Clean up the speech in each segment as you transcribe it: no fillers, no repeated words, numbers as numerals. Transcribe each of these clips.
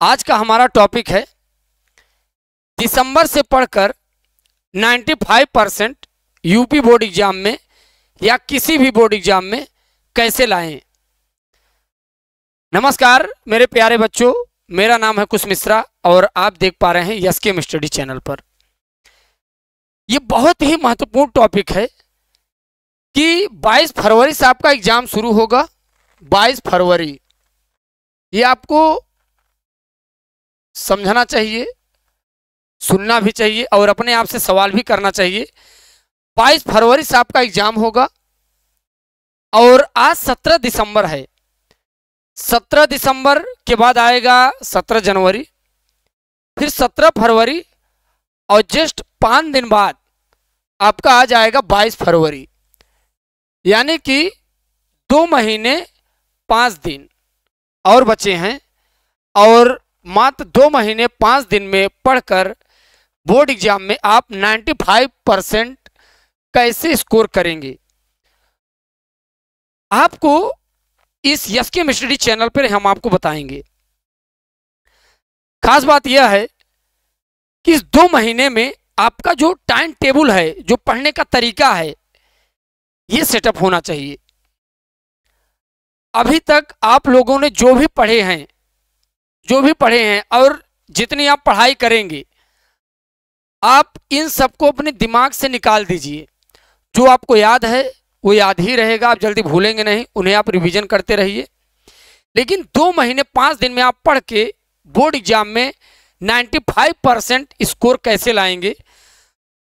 आज का हमारा टॉपिक है दिसंबर से पढ़कर 95% यूपी बोर्ड एग्जाम में या किसी भी बोर्ड एग्जाम में कैसे लाएं। नमस्कार मेरे प्यारे बच्चों, मेरा नाम है कुश मिश्रा और आप देख पा रहे हैं एसकेएम स्टडी चैनल पर। ये बहुत ही महत्वपूर्ण टॉपिक है कि 22 फरवरी से आपका एग्जाम शुरू होगा। 22 फरवरी ये आपको समझना चाहिए, सुनना भी चाहिए और अपने आप से सवाल भी करना चाहिए। 22 फरवरी से आपका एग्जाम होगा और आज 17 दिसंबर है। 17 दिसंबर के बाद आएगा 17 जनवरी, फिर 17 फरवरी और जस्ट 5 दिन बाद आपका आ जाएगा 22 फरवरी, यानी कि 2 महीने 5 दिन और बचे हैं और मात्र 2 महीने 5 दिन में पढ़कर बोर्ड एग्जाम में आप 95% कैसे स्कोर करेंगे, आपको इस एसकेएम स्टडी चैनल पर हम आपको बताएंगे। खास बात यह है कि इस 2 महीने में आपका जो टाइम टेबल है, जो पढ़ने का तरीका है, ये सेटअप होना चाहिए। अभी तक आप लोगों ने जो भी पढ़े हैं और जितनी आप पढ़ाई करेंगे, आप इन सबको अपने दिमाग से निकाल दीजिए। जो आपको याद है वो याद ही रहेगा, आप जल्दी भूलेंगे नहीं, उन्हें आप रिवीजन करते रहिए। लेकिन 2 महीने 5 दिन में आप पढ़ के बोर्ड एग्जाम में 95% स्कोर कैसे लाएंगे।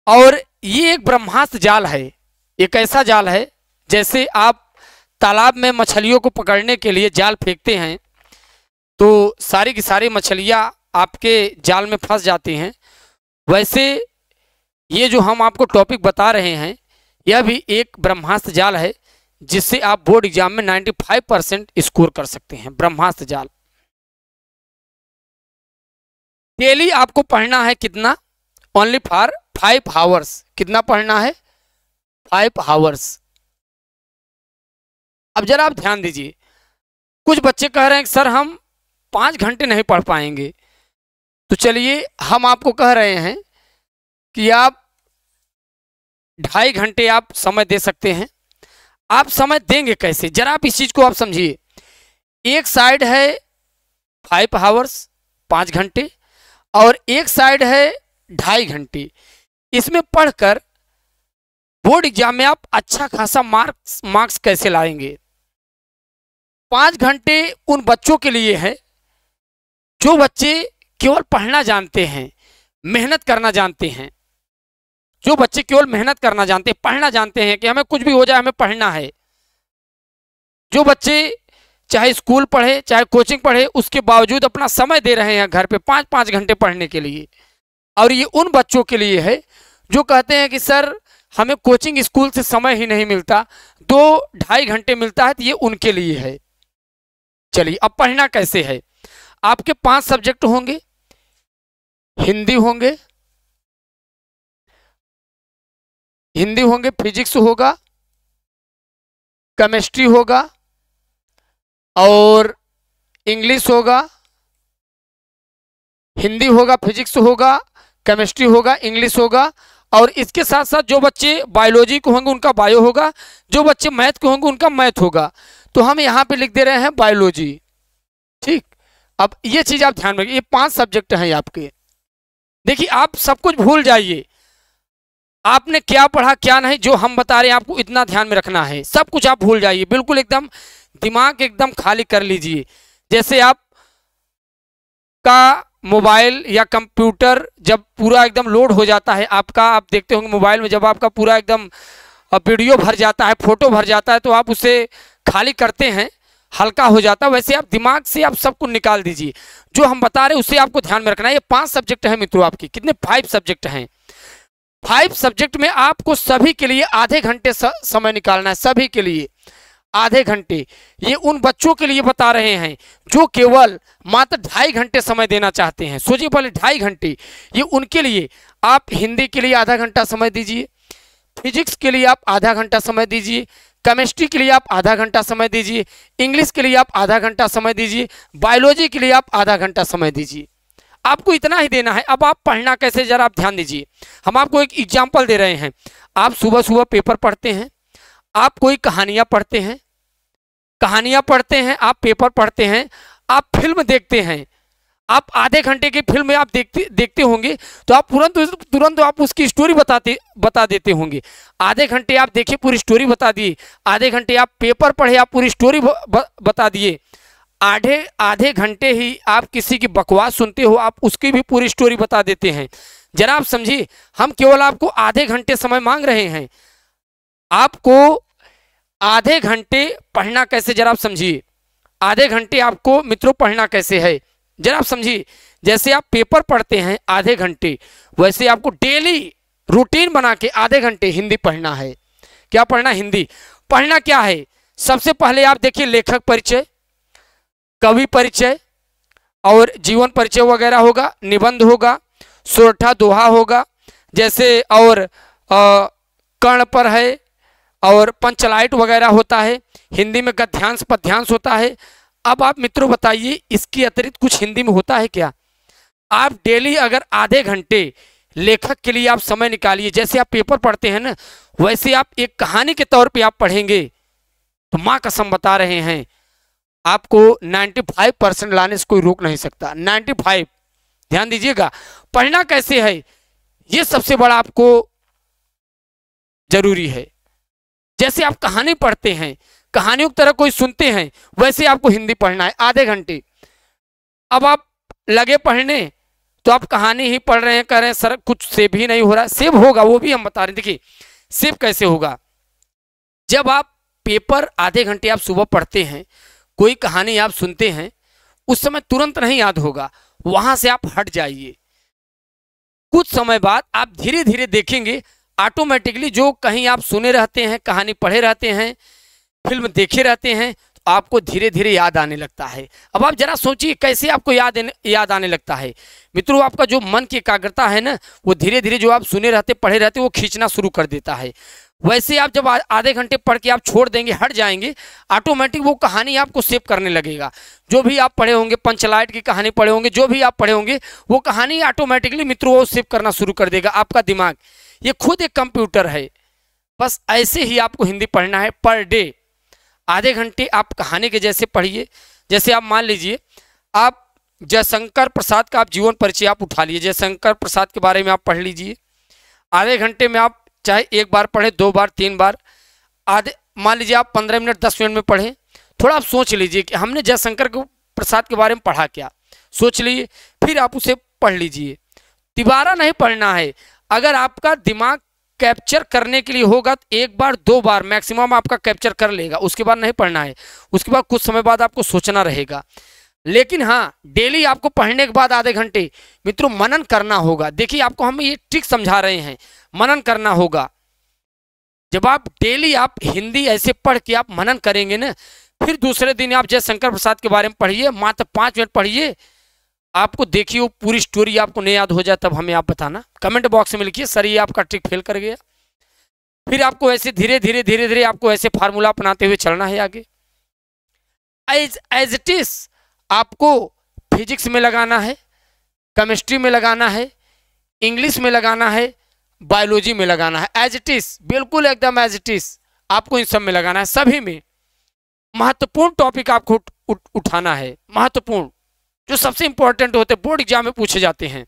और ये एक ब्रह्मास्त्र जाल है, एक ऐसा जाल है जैसे आप तालाब में मछलियों को पकड़ने के लिए जाल फेंकते हैं तो सारी की सारी मछलियाँ आपके जाल में फंस जाती हैं। वैसे ये जो हम आपको टॉपिक बता रहे हैं, यह भी एक ब्रह्मास्त्र जाल है जिससे आप बोर्ड एग्जाम में 95% स्कोर कर सकते हैं। ब्रह्मास्त्र जाल। डेली आपको पढ़ना है कितना? Only for 5 hours. कितना पढ़ना है? 5 आवर्स। अब जरा आप ध्यान दीजिए, कुछ बच्चे कह रहे हैं कि सर हम 5 घंटे नहीं पढ़ पाएंगे, तो चलिए हम आपको कह रहे हैं कि आप 2.5 घंटे आप समय दे सकते हैं। आप समय देंगे कैसे, जरा आप इस चीज को आप समझिए। एक साइड है 5 आवर्स 5 घंटे और एक साइड है 2.5 घंटे। इसमें पढ़कर बोर्ड एग्जाम में आप अच्छा खासा मार्क्स कैसे लाएंगे। 5 घंटे उन बच्चों के लिए है जो बच्चे केवल पढ़ना जानते हैं, मेहनत करना जानते हैं। जो बच्चे केवल मेहनत करना जानते हैं, पढ़ना जानते हैं कि हमें कुछ भी हो जाए हमें पढ़ना है। जो बच्चे चाहे स्कूल पढ़े चाहे कोचिंग पढ़े, उसके बावजूद अपना समय दे रहे हैं घर पे 5-5 घंटे पढ़ने के लिए। और ये उन बच्चों के लिए है जो कहते हैं कि सर हमें कोचिंग स्कूल से समय ही नहीं मिलता, 2-2.5 घंटे मिलता है, तो ये उनके लिए है। चलिए अब पढ़ना कैसे है। आपके 5 सब्जेक्ट होंगे, हिंदी होंगे, फिजिक्स होगा, केमिस्ट्री होगा और इंग्लिश होगा। हिंदी होगा, फिजिक्स होगा, केमिस्ट्री होगा, इंग्लिश होगा। और इसके साथ साथ जो बच्चे बायोलॉजी के होंगे उनका बायो होगा, जो बच्चे मैथ के होंगे उनका मैथ होगा। तो हम यहाँ पे लिख दे रहे हैं बायोलॉजी। ठीक, अब ये चीज आप ध्यान रखिए, ये 5 सब्जेक्ट हैं आपके। देखिए आप सब कुछ भूल जाइए, आपने क्या पढ़ा क्या नहीं, जो हम बता रहे हैं आपको इतना ध्यान में रखना है। सब कुछ आप भूल जाइए, बिल्कुल एकदम दिमाग एकदम खाली कर लीजिए। जैसे आप का मोबाइल या कंप्यूटर जब पूरा एकदम लोड हो जाता है आपका, आप देखते होंगे मोबाइल में जब आपका पूरा एकदम वीडियो भर जाता है, फोटो भर जाता है, तो आप उसे खाली करते हैं, हल्का हो जाता है। वैसे आप दिमाग से आप सब कुछ निकाल दीजिए, जो हम बता रहे हैं उसे आपको ध्यान में रखना है। ये 5 सब्जेक्ट हैं मित्रों आपके। कितने? 5 सब्जेक्ट हैं। 5 सब्जेक्ट में आपको सभी के लिए आधे घंटे समय निकालना है, सभी के लिए आधे घंटे। ये उन बच्चों के लिए बता रहे हैं जो केवल मात्र 2.5 घंटे समय देना चाहते हैं। सोचिए पहले 2.5 घंटे, ये उनके लिए। आप हिंदी के लिए आधा घंटा समय दीजिए, फिजिक्स के लिए आप आधा घंटा समय दीजिए, केमिस्ट्री के लिए आप आधा घंटा समय दीजिए, इंग्लिश के लिए आप आधा घंटा समय दीजिए, बायोलॉजी के लिए आप आधा घंटा समय दीजिए। आपको इतना ही देना है। अब आप पढ़ना कैसे, जरा आप ध्यान दीजिए। हम आपको एक एग्जाम्पल दे रहे हैं। आप सुबह सुबह पेपर पढ़ते हैं, आप कोई कहानियाँ पढ़ते हैं, आप पेपर पढ़ते हैं, आप फिल्म देखते हैं। आप आधे घंटे की फिल्म में आप देखते होंगे तो आप तुरंत आप उसकी स्टोरी बता देते होंगे। आधे घंटे आप देखे, पूरी स्टोरी बता दिए। आधे घंटे आप पेपर पढ़े, आप पूरी स्टोरी बता दिए। आधे घंटे ही आप किसी की बकवास सुनते हो, आप उसकी भी पूरी स्टोरी बता देते हैं। जरा आप समझिए, हम केवल आपको आधे घंटे समय मांग रहे हैं। आपको आधे घंटे पढ़ना कैसे, जरा आप समझिए। आधे घंटे आपको मित्रों पढ़ना कैसे है, जरा आप समझिए। जैसे आप पेपर पढ़ते हैं आधे घंटे, वैसे आपको डेली रूटीन बना के आधे घंटे हिंदी पढ़ना है। क्या पढ़ना? हिंदी पढ़ना। क्या है? सबसे पहले आप देखिए, लेखक परिचय, कवि परिचय और जीवन परिचय वगैरह होगा, निबंध होगा, सोरठा दोहा होगा जैसे, और कर्ण पर है, और पंचलाइट वगैरह होता है। हिंदी में गद्यांश पद्यांश होता है। अब आप मित्रों बताइए, इसके अतिरिक्त कुछ हिंदी में होता है क्या? आप डेली अगर आधे घंटे लेखक के लिए आप समय निकालिए, जैसे आप पेपर पढ़ते हैं ना, वैसे आप एक कहानी के तौर पे आप पढ़ेंगे तो माँ कसम बता रहे हैं, आपको 95% लाने से कोई रोक नहीं सकता। 95, ध्यान दीजिएगा। पढ़ना कैसे है, ये सबसे बड़ा आपको जरूरी है। जैसे आप कहानी पढ़ते हैं, कहानियों की तरह कोई सुनते हैं, वैसे आपको हिंदी पढ़ना है आधे घंटे। अब आप लगे पढ़ने तो आप कहानी ही पढ़ रहे हैं, कह रहे हैं सर कुछ सेव ही नहीं हो रहा। सेव होगा, वो भी हम बता रहे हैं। देखिए सेव कैसे होगा, जब आप पेपर आधे घंटे आप सुबह पढ़ते हैं, कोई कहानी आप सुनते हैं, उस समय तुरंत नहीं याद होगा, वहां से आप हट जाइए। कुछ समय बाद आप धीरे धीरे देखेंगे, ऑटोमेटिकली जो कहीं आप सुने रहते हैं, कहानी पढ़े रहते हैं, फिल्म देखे रहते हैं, तो आपको धीरे धीरे याद आने लगता है। अब आप जरा सोचिए कैसे आपको याद आने लगता है। मित्रों, आपका जो मन की एकाग्रता है ना, वो धीरे धीरे जो आप सुने रहते पढ़े रहते वो खींचना शुरू कर देता है। वैसे आप जब आधे घंटे पढ़ के आप छोड़ देंगे, हट जाएंगे, ऑटोमेटिक वो कहानी आपको सेव करने लगेगा। जो भी आप पढ़े होंगे, पंचलाइट की कहानी पढ़े होंगे, जो भी आप पढ़े होंगे, वो कहानी ऑटोमेटिकली मित्रों वो सेव करना शुरू कर देगा। आपका दिमाग ये खुद एक कंप्यूटर है। बस ऐसे ही आपको हिंदी पढ़ना है। पर डे आधे घंटे आप कहानी के जैसे पढ़िए। जैसे आप मान लीजिए, आप जयशंकर प्रसाद का आप जीवन परिचय आप उठा लीजिए, जयशंकर प्रसाद के बारे में आप पढ़ लीजिए। आधे घंटे में आप चाहे एक बार पढ़ें, 2 बार, 3 बार, आधे मान लीजिए आप 15 मिनट 10 मिनट में पढ़ें। थोड़ा आप सोच लीजिए कि हमने जयशंकर प्रसाद के बारे में पढ़ा क्या, सोच लीजिए, फिर आप उसे पढ़ लीजिए। तिबारा नहीं पढ़ना है। अगर आपका दिमाग कैप्चर करने के लिए होगा तो 1 बार 2 बार मैक्सिमम आपका कैप्चर कर लेगा, उसके बाद नहीं पढ़ना है। उसके बाद कुछ समय बाद आपको सोचना रहेगा। लेकिन हाँ, डेली आपको पढ़ने के बाद आधे घंटे मित्रों मनन करना होगा। देखिए आपको हम ये ट्रिक समझा रहे हैं, मनन करना होगा। जब आप डेली आप हिंदी ऐसे पढ़ के आप मनन करेंगे ना, फिर दूसरे दिन आप जयशंकर प्रसाद के बारे में पढ़िए, मात्र 5 मिनट पढ़िए, आपको देखिए वो पूरी स्टोरी आपको नहीं याद हो जाए, तब हमें आप बताना, कमेंट बॉक्स में लिखिए सर ये आपका ट्रिक फेल कर गया। फिर आपको ऐसे धीरे धीरे आपको ऐसे फार्मूला अपनाते हुए चलना है आगे। एज इट इज आपको फिजिक्स में लगाना है, केमिस्ट्री में लगाना है, इंग्लिश में लगाना है, बायोलॉजी में लगाना है। एज इट इज, बिल्कुल एकदम एज इट इज आपको इन सब में लगाना है। सभी में महत्वपूर्ण टॉपिक आपको उठाना है, महत्वपूर्ण जो सबसे इंपॉर्टेंट होते हैं, बोर्ड एग्जाम में पूछे जाते हैं।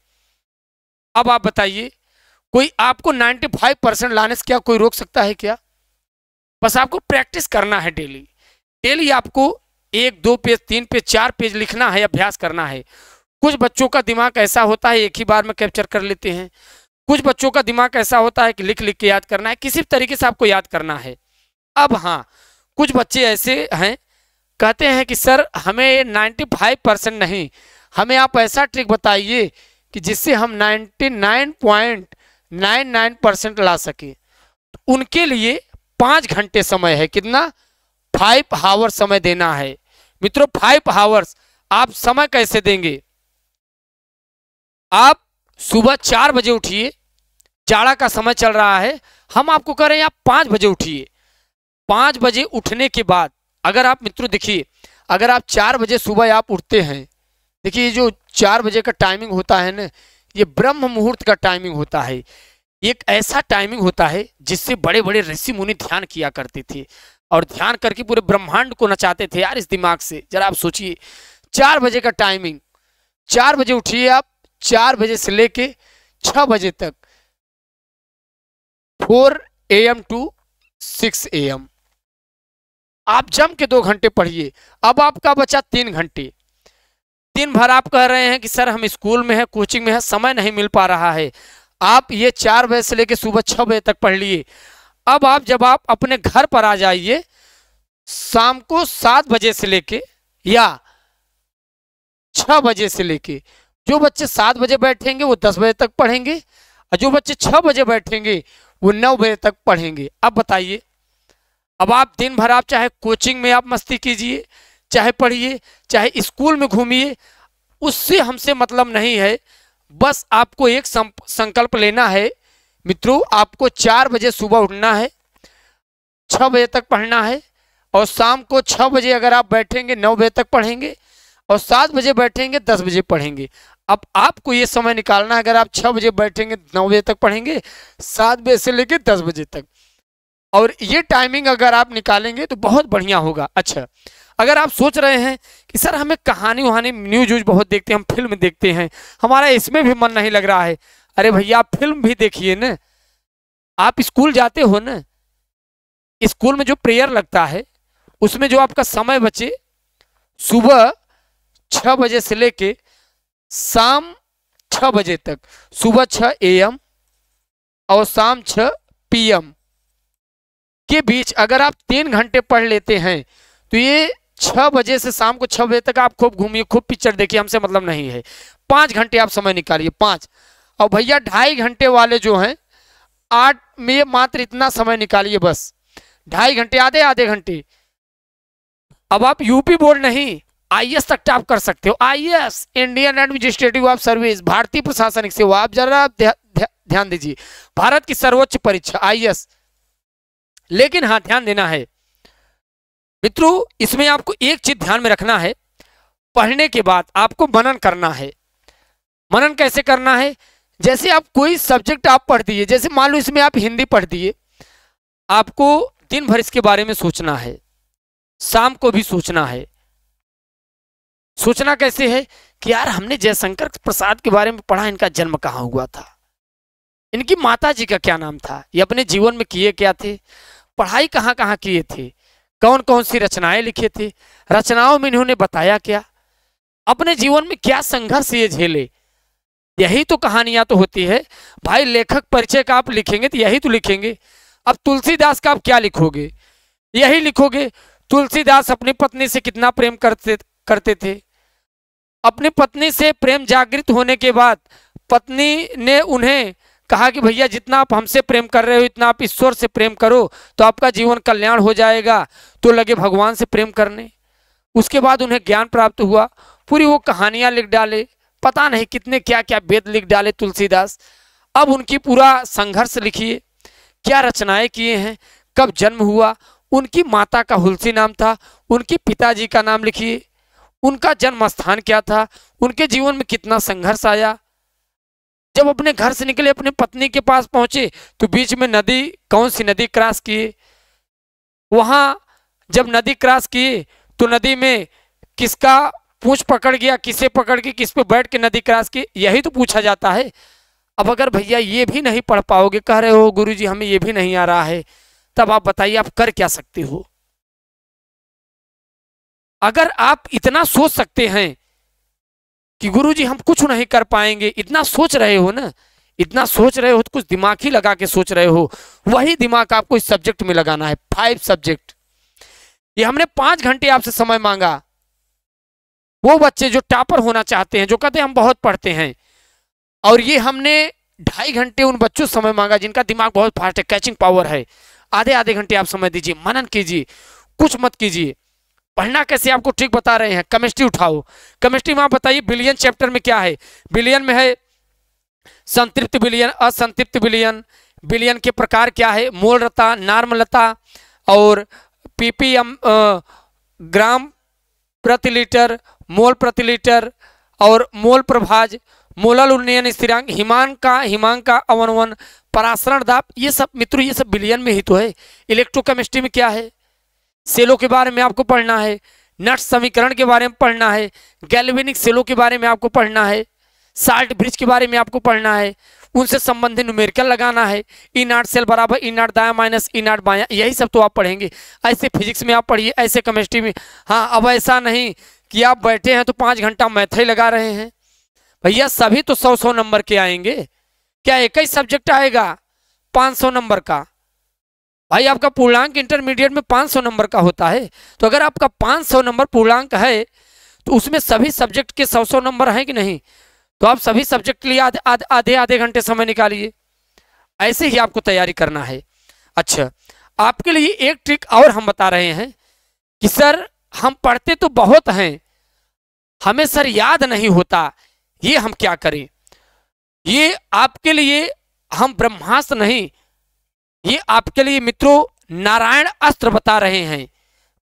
अब आप बताइए, कोई आपको 95% लाने से क्या कोई रोक सकता है क्या? बस आपको प्रैक्टिस करना है डेली। डेली आपको 1, 2 पेज, 3 पेज, 4 पेज लिखना है, अभ्यास करना है। कुछ बच्चों का दिमाग ऐसा होता है एक ही बार में कैप्चर कर लेते हैं, कुछ बच्चों का दिमाग ऐसा होता है कि लिख लिख के याद करना है। किसी तरीके से आपको याद करना है। अब हाँ, कुछ बच्चे ऐसे हैं कहते हैं कि सर हमें 95% नहीं, हमें आप ऐसा ट्रिक बताइए कि जिससे हम 99.99% ला सके। उनके लिए 5 घंटे समय है। कितना? 5 आवर समय देना है मित्रों। 5 आवर्स आप समय कैसे देंगे? आप सुबह 4 बजे उठिए, जाड़ा का समय चल रहा है, हम आपको कह रहे हैं आप 5 बजे उठिए। 5 बजे उठने के बाद अगर आप मित्रों देखिए, अगर आप 4 बजे सुबह आप उठते हैं, देखिए ये जो 4 बजे का टाइमिंग होता है ना, ये ब्रह्म मुहूर्त का टाइमिंग होता है। एक ऐसा टाइमिंग होता है जिससे बड़े बड़े ऋषि मुनि ध्यान किया करते थे और ध्यान करके पूरे ब्रह्मांड को नचाते थे यार इस दिमाग से। जरा आप सोचिए 4 बजे का टाइमिंग, 4 बजे उठिए आप, 4 बजे से लेके 6 बजे तक, 4 AM to 6 AM आप जम के 2 घंटे पढ़िए। अब आपका बचा 3 घंटे। दिन भर आप कह रहे हैं कि सर हम स्कूल में है, कोचिंग में है, समय नहीं मिल पा रहा है। आप ये 4 बजे से लेके सुबह 6 बजे तक पढ़ लिए। अब आप जब आप अपने घर पर आ जाइए, शाम को 7 बजे से लेके या 6 बजे से लेके, जो बच्चे 7 बजे बैठेंगे वो 10 बजे तक पढ़ेंगे और जो बच्चे 6 बजे बैठेंगे वो 9 बजे तक पढ़ेंगे। अब बताइए, अब आप दिन भर आप चाहे कोचिंग में आप मस्ती कीजिए, चाहे पढ़िए, चाहे स्कूल में घूमिए, उससे हमसे मतलब नहीं है। बस आपको एक संकल्प लेना है मित्रों, आपको 4 बजे सुबह उठना है, 6 बजे तक पढ़ना है और शाम को 6 बजे अगर आप बैठेंगे 9 बजे तक पढ़ेंगे और 7 बजे बैठेंगे 10 बजे पढ़ेंगे। अब आपको ये समय निकालना है, अगर आप 6 बजे बैठेंगे 9 बजे तक पढ़ेंगे, 7 बजे से लेकर 10 बजे तक, और ये टाइमिंग अगर आप निकालेंगे तो बहुत बढ़िया होगा। अच्छा, अगर आप सोच रहे हैं कि सर हमें कहानी वहानी न्यूज व्यूज बहुत देखते हैं, हम फिल्म देखते हैं, हमारा इसमें भी मन नहीं लग रहा है, अरे भैया आप फिल्म भी देखिए ना। आप स्कूल जाते हो ना, स्कूल में जो प्रेयर लगता है उसमें जो आपका समय बचे सुबह 6 बजे से लेके शाम 6 बजे तक, सुबह 6 AM और शाम 6 PM के बीच अगर आप 3 घंटे पढ़ लेते हैं तो ये 6 बजे से शाम को 6 बजे तक आप खूब घूमिए, खूब पिक्चर देखिए, हमसे मतलब नहीं है। 5 घंटे आप समय निकालिए, 5। और भैया 2.5 घंटे वाले जो हैं 8 में मात्र इतना समय निकालिए, बस 2.5 घंटे, आधे घंटे। अब आप यूपी बोर्ड नहीं, IAS तक आप कर सकते हो। IAS Indian administrative of service, भारतीय प्रशासनिक सेवा। आप जरा ध्यान दीजिए, भारत की सर्वोच्च परीक्षा IAS। लेकिन हाँ, ध्यान देना है मित्रों, इसमें आपको एक चीज ध्यान में रखना है, पढ़ने के बाद आपको मनन करना है। मनन कैसे करना है? जैसे आप कोई सब्जेक्ट आप पढ़ दिए, जैसे मान लो इसमें आप हिंदी पढ़ दिए, आपको दिन भर इसके बारे में सोचना है, शाम को भी सोचना है। सोचना कैसे है कि यार हमने जयशंकर प्रसाद के बारे में पढ़ा, इनका जन्म कहाँ हुआ था, इनकी माता जी का क्या नाम था, ये अपने जीवन में किए क्या थे, पढ़ाई कहाँ कहाँ किए थे, कौन कौन सी रचनाएं लिखे थे, रचनाओं में इन्होंने बताया क्या, अपने जीवन में क्या संघर्ष ये झेले। यही तो कहानियां तो होती है भाई। लेखक परिचय का आप लिखेंगे तो यही तो लिखेंगे। अब तुलसीदास का आप क्या लिखोगे? यही लिखोगे, तुलसीदास अपनी पत्नी से कितना प्रेम करते थे। अपनी पत्नी से प्रेम जागृत होने के बाद पत्नी ने उन्हें कहा कि भैया जितना आप हमसे प्रेम कर रहे हो इतना आप ईश्वर से प्रेम करो तो आपका जीवन कल्याण हो जाएगा। तो लगे भगवान से प्रेम करने। उसके बाद उन्हें ज्ञान प्राप्त हुआ, पूरी वो कहानियां लिख डाले, पता नहीं कितने क्या क्या वेद लिख डाले तुलसीदास। अब उनकी पूरा संघर्ष लिखिए, क्या रचनाएं किए हैं, कब जन्म हुआ, उनकी माता का हुलसी नाम था, उनके पिताजी का नाम लिखिए, उनका जन्म स्थान क्या था, उनके जीवन में कितना संघर्ष आया। जब अपने घर से निकले अपने पत्नी के पास पहुंचे तो बीच में नदी, कौन सी नदी क्रॉस किए, वहां जब नदी क्रॉस किए तो नदी में किसका पूंछ पकड़ गया, किसे पकड़ के, किस पे बैठ के नदी क्रॉस की, यही तो पूछा जाता है। अब अगर भैया ये भी नहीं पढ़ पाओगे, कह रहे हो गुरुजी हमें ये भी नहीं आ रहा है, तब आप बताइए आप कर क्या सकते हो। अगर आप इतना सोच सकते हैं कि गुरुजी हम कुछ नहीं कर पाएंगे, इतना सोच रहे हो ना, इतना सोच रहे हो तो कुछ दिमाग ही लगा के सोच रहे हो। वही दिमाग आपको इस सब्जेक्ट में लगाना है। 5 सब्जेक्ट, ये हमने 5 घंटे आपसे समय मांगा। वो बच्चे जो टॉपर होना चाहते हैं, जो कहते हैं हम बहुत पढ़ते हैं, और ये हमने 2.5 घंटे उन बच्चों से समय मांगा जिनका दिमाग बहुत फास्ट है, कैचिंग पावर है। आधे घंटे आप समय दीजिए, मनन कीजिए, कुछ मत कीजिए। पढ़ना कैसे आपको ठीक बता रहे हैं। केमिस्ट्री उठाओ, केमिस्ट्री में आप बताइए बिलियन चैप्टर में क्या है। बिलियन में है संतृप्त बिलियन, असंतृप्त बिलियन, बिलियन के प्रकार क्या है, मोलरता, नार्मलता, और ppm ग्राम प्रति लीटर, मोल प्रति लीटर, और मोल प्रभाज, मोलल उन्नयन स्थिरांक, हिमांक का अवनवन, परासरण दाब, ये सब मित्रों ये सब बिलियन में ही तो है। इलेक्ट्रोकेमिस्ट्री में क्या है, सेलों के बारे में आपको पढ़ना है, नट्स समीकरण के बारे में पढ़ना है, गैल्वेनिक सेलों के बारे में आपको पढ़ना है, साल्ट ब्रिज के बारे में आपको पढ़ना है, उनसे संबंधित न्यूमेरिकल लगाना है, ई नॉट सेल बराबर ई नॉट दायां माइनस ई नॉट बायां, यही सब तो आप पढ़ेंगे। ऐसे फिजिक्स में आप पढ़िए, ऐसे केमिस्ट्री में। हाँ, अब ऐसा नहीं कि आप बैठे हैं तो 5 घंटा मैथ ही लगा रहे हैं। भैया सभी तो 100-100 नंबर के आएंगे, क्या एक ही सब्जेक्ट आएगा 500 नंबर का? भाई आपका पूर्णांक इंटरमीडिएट में 500 नंबर का होता है, तो अगर आपका 500 नंबर पूर्णांक है तो उसमें सभी सब्जेक्ट के 100-100 नंबर हैं कि नहीं? तो आप सभी सब्जेक्ट के लिए आधे घंटे समय निकालिए। ऐसे ही आपको तैयारी करना है। अच्छा, आपके लिए एक ट्रिक और हम बता रहे हैं कि सर हम पढ़ते तो बहुत हैं, हमें सर याद नहीं होता, ये हम क्या करें? ये आपके लिए हम ब्रह्मास्त्र नहीं, ये आपके लिए मित्रों नारायण अस्त्र बता रहे हैं।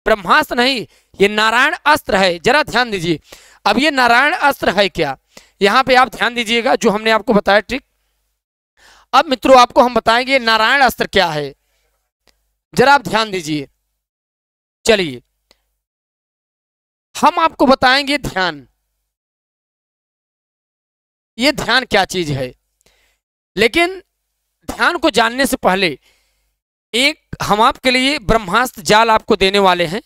ब्रह्मास्त्र नहीं, ये नारायण अस्त्र है। जरा ध्यान दीजिए। अब ये नारायण अस्त्र है क्या, यहां पे आप ध्यान दीजिएगा जो हमने आपको बताया ट्रिक। अब मित्रों आपको हम बताएंगे नारायण अस्त्र क्या है, जरा आप ध्यान दीजिए। चलिए हम आपको बताएंगे ध्यान। ये ध्यान क्या चीज है, लेकिन ध्यान को जानने से पहले एक हम आपके लिए ब्रह्मास्त्र जाल आपको देने वाले हैं।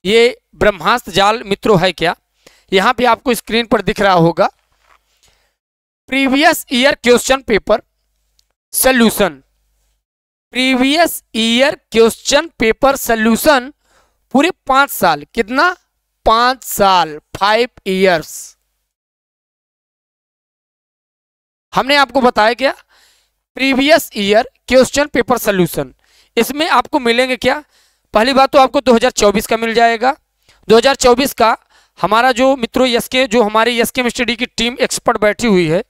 ये ब्रह्मास्त्र जाल मित्रों है क्या, यहां पे आपको स्क्रीन पर दिख रहा होगा, previous year question paper solution. Previous year question paper solution पूरे 5 साल, कितना 5 साल, 5 इयर्स। हमने आपको बताया क्या, previous year question paper solution. इसमें आपको मिलेंगे क्या, पहली बात तो आपको 2024 का मिल जाएगा। 2024 का हमारा जो मित्रों एसके, जो हमारी एसके स्टडी की टीम एक्सपर्ट बैठी हुई है,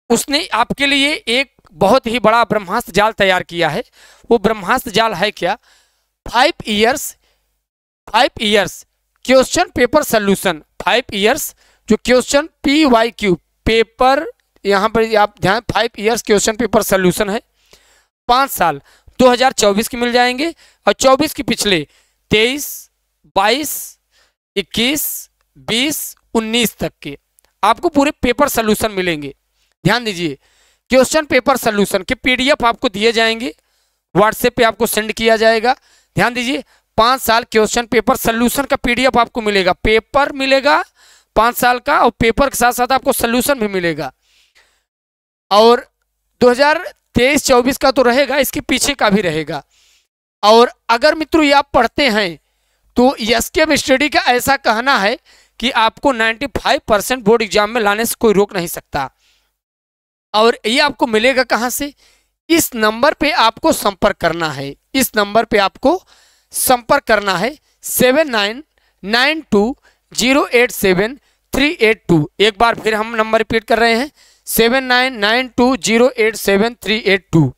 उसने आपके लिए एक बहुत ही बड़ा ब्रह्मास्त्र जाल तैयार किया है। वो ब्रह्मास्त्र जाल है क्या, 5 years question paper solution. 5 years जो क्वेश्चन PYQ पेपर, यहाँ पर आप ध्यान, 5 इयर्स क्वेश्चन पेपर सॉल्यूशन है। 5 साल 2024 के मिल जाएंगे, और 24 के पिछले 23, 22, 21, 20, 19 तक के आपको पूरे पेपर सॉल्यूशन मिलेंगे। ध्यान दीजिए, क्वेश्चन पेपर सॉल्यूशन के PDF आपको दिए जाएंगे, व्हाट्सएप पे आपको सेंड किया जाएगा। ध्यान दीजिए, 5 साल क्वेश्चन पेपर सॉल्यूशन का PDF आपको मिलेगा, पेपर मिलेगा 5 साल का, और पेपर के साथ साथ आपको सॉल्यूशन भी मिलेगा। और 2023-24 का तो रहेगा, इसके पीछे का भी रहेगा। और अगर मित्रों ये आप पढ़ते हैं तो एसके स्टडी का ऐसा कहना है कि आपको 95% बोर्ड एग्जाम में लाने से कोई रोक नहीं सकता। और ये आपको मिलेगा कहां से, इस नंबर पे आपको संपर्क करना है, इस नंबर पे आपको संपर्क करना है 7992087382। एक बार फिर हम नंबर रिपीट कर रहे हैं, 7992087382।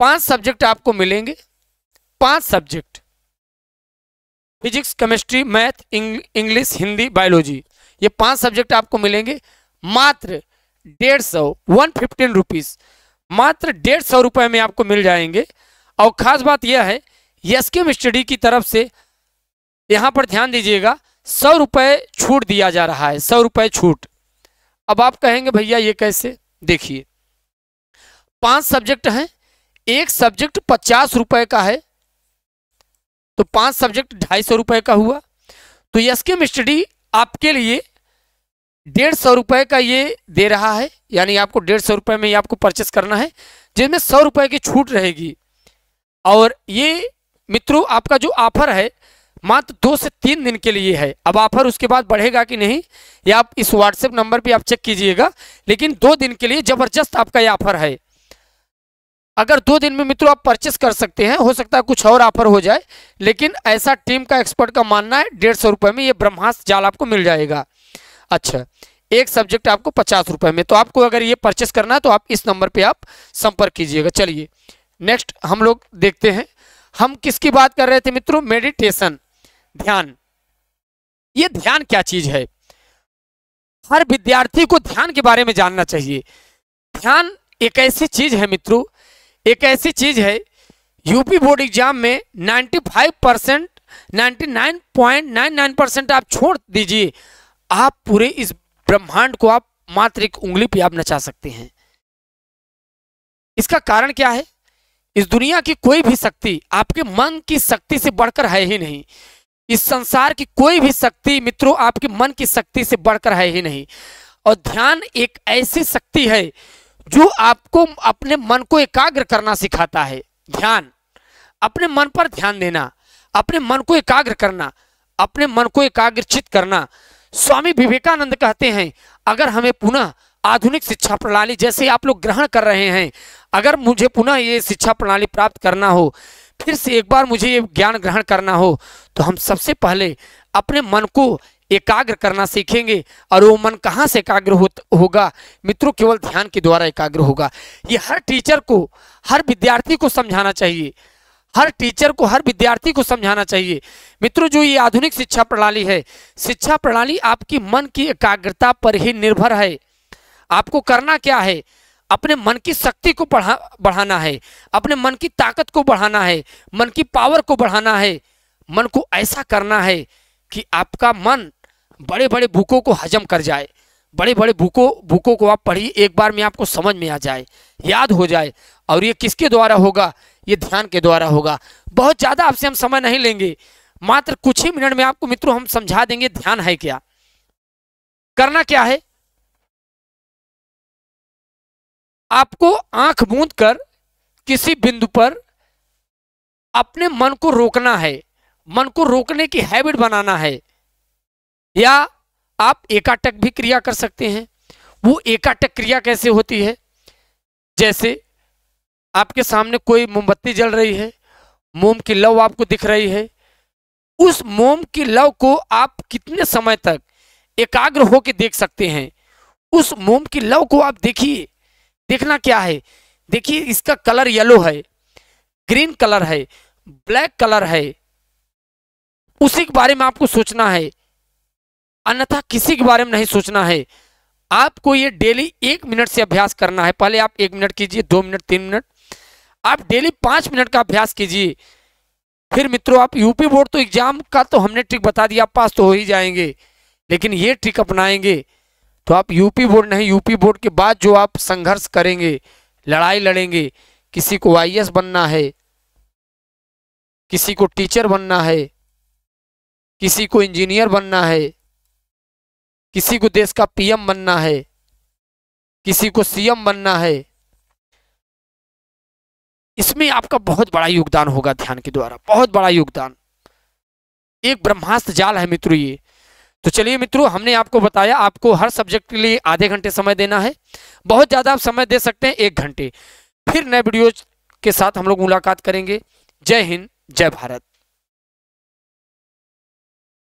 5 सब्जेक्ट आपको मिलेंगे, 5 subject, physics, chemistry, math, English, Hindi, biology, ये 5 सब्जेक्ट आपको मिलेंगे मात्र 115 रुपीज, मात्र 150 रुपए में आपको मिल जाएंगे। और खास बात यह है, एसके स्टडी की तरफ से यहां पर ध्यान दीजिएगा 100 रुपए छूट दिया जा रहा है, 100 रुपए छूट। अब आप कहेंगे भैया ये कैसे, देखिए 5 सब्जेक्ट हैं, एक सब्जेक्ट 50 रुपए का है, तो 5 सब्जेक्ट 250 रुपए का हुआ। तो एसके स्टडी आपके लिए 150 रुपए का ये दे रहा है, यानी आपको 150 रुपए में ये आपको परचेस करना है, जिसमें 100 रुपए की छूट रहेगी। और ये मित्रों आपका जो ऑफर है मात्र 2 से 3 दिन के लिए है। अब ऑफर उसके बाद बढ़ेगा कि नहीं, या आप इस व्हाट्सएप नंबर पे आप चेक कीजिएगा, लेकिन 2 दिन के लिए जबरदस्त आपका ये ऑफर है। अगर 2 दिन में मित्रों आप परचेस कर सकते हैं, हो सकता है कुछ और ऑफर हो जाए, लेकिन ऐसा टीम का एक्सपर्ट का मानना है 150 रुपए में ये ब्रह्मास्त्र जाल आपको मिल जाएगा। अच्छा, एक सब्जेक्ट आपको 50 रुपए में, तो आपको अगर ये परचेस करना है तो आप इस नंबर पे आप संपर्क कीजिएगा। चलिए नेक्स्ट हम लोग देखते हैं, हम किसकी बात कर रहे थे मित्रों? मेडिटेशन, ध्यान। ये ध्यान क्या चीज है? हर विद्यार्थी को ध्यान के बारे में जानना चाहिए। ध्यान एक ऐसी चीज है मित्रों, एक ऐसी चीज है, यूपी बोर्ड एग्जाम में 95%, 99.99% आप छोड़ दीजिए, आप पूरे इस ब्रह्मांड को आप मात्र एक उंगली पे आप नचा सकते हैं। इसका कारण क्या है? इस दुनिया की कोई भी शक्ति आपके मन की शक्ति से बढ़कर है ही नहीं। इस संसार की कोई भी शक्ति मित्रों आपके मन की शक्ति से बढ़कर है ही नहीं। और ध्यान एक ऐसी शक्ति है जो आपको अपने मन को एकाग्र करना सिखाता है। ध्यान, अपने मन पर ध्यान देना, अपने मन को एकाग्र करना, अपने मन को एकाग्रचित करना। स्वामी विवेकानंद कहते हैं, अगर हमें पुनः आधुनिक शिक्षा प्रणाली जैसे आप लोग ग्रहण कर रहे हैं, अगर मुझे पुनः ये शिक्षा प्रणाली प्राप्त करना हो, फिर से एक बार मुझे ये ज्ञान ग्रहण करना हो, तो हम सबसे पहले अपने मन को एकाग्र करना सीखेंगे। और वो मन कहाँ से एकाग्र होगा मित्रों? केवल ध्यान के द्वारा एकाग्र होगा। ये हर टीचर को, हर विद्यार्थी को समझाना चाहिए, हर टीचर को, हर विद्यार्थी को समझाना चाहिए। मित्रों, जो ये आधुनिक शिक्षा प्रणाली है, शिक्षा प्रणाली आपकी मन की एकाग्रता पर ही निर्भर है। आपको करना क्या है? अपने मन की शक्ति को बढ़ाना है, अपने मन की ताकत को बढ़ाना है, मन की पावर को बढ़ाना है। मन को ऐसा करना है कि आपका मन बड़े बड़े बुकों को हजम कर जाए, बड़े बड़े बुकों को आप पढ़िए, एक बार में आपको समझ में आ जाए, याद हो जाए। और ये किसके द्वारा होगा? ये ध्यान के द्वारा होगा। बहुत ज़्यादा आपसे हम समय नहीं लेंगे, मात्र कुछ ही मिनट में आपको मित्रों हम समझा देंगे ध्यान है क्या। करना क्या है? आपको आंख मूंद कर किसी बिंदु पर अपने मन को रोकना है, मन को रोकने की हैबिट बनाना है। या आप एकाटक भी क्रिया कर सकते हैं। वो एकाटक क्रिया कैसे होती है? जैसे आपके सामने कोई मोमबत्ती जल रही है, मोम की लौ आपको दिख रही है, उस मोम की लौ को आप कितने समय तक एकाग्र होकर देख सकते हैं? उस मोम की लौ को आप देखिए। देखना क्या है? देखिए, इसका कलर येलो है, ग्रीन कलर है, ब्लैक कलर है, उसी के बारे में आपको सोचना है, अन्यथा किसी के बारे में नहीं सोचना है। आपको ये डेली 1 मिनट से अभ्यास करना है। पहले आप 1 मिनट कीजिए, 2 मिनट, 3 मिनट, आप डेली 5 मिनट का अभ्यास कीजिए। फिर मित्रों, आप यूपी बोर्ड तो एग्जाम का तो हमने ट्रिक बता दिया, पास तो हो ही जाएंगे, लेकिन ये ट्रिक अपनाएंगे तो आप यूपी बोर्ड नहीं, यूपी बोर्ड के बाद जो आप संघर्ष करेंगे, लड़ाई लड़ेंगे, किसी को आईएएस बनना है, किसी को टीचर बनना है, किसी को इंजीनियर बनना है, किसी को देश का पीएम बनना है, किसी को सीएम बनना है, इसमें आपका बहुत बड़ा योगदान होगा ध्यान के द्वारा, बहुत बड़ा योगदान। एक ब्रह्मास्त्र जाल है मित्रों ये। तो चलिए मित्रों, हमने आपको बताया, आपको हर सब्जेक्ट के लिए आधे घंटे समय देना है। बहुत ज़्यादा आप समय दे सकते हैं 1 घंटे। फिर नए वीडियो के साथ हम लोग मुलाकात करेंगे। जय हिंद, जय भारत।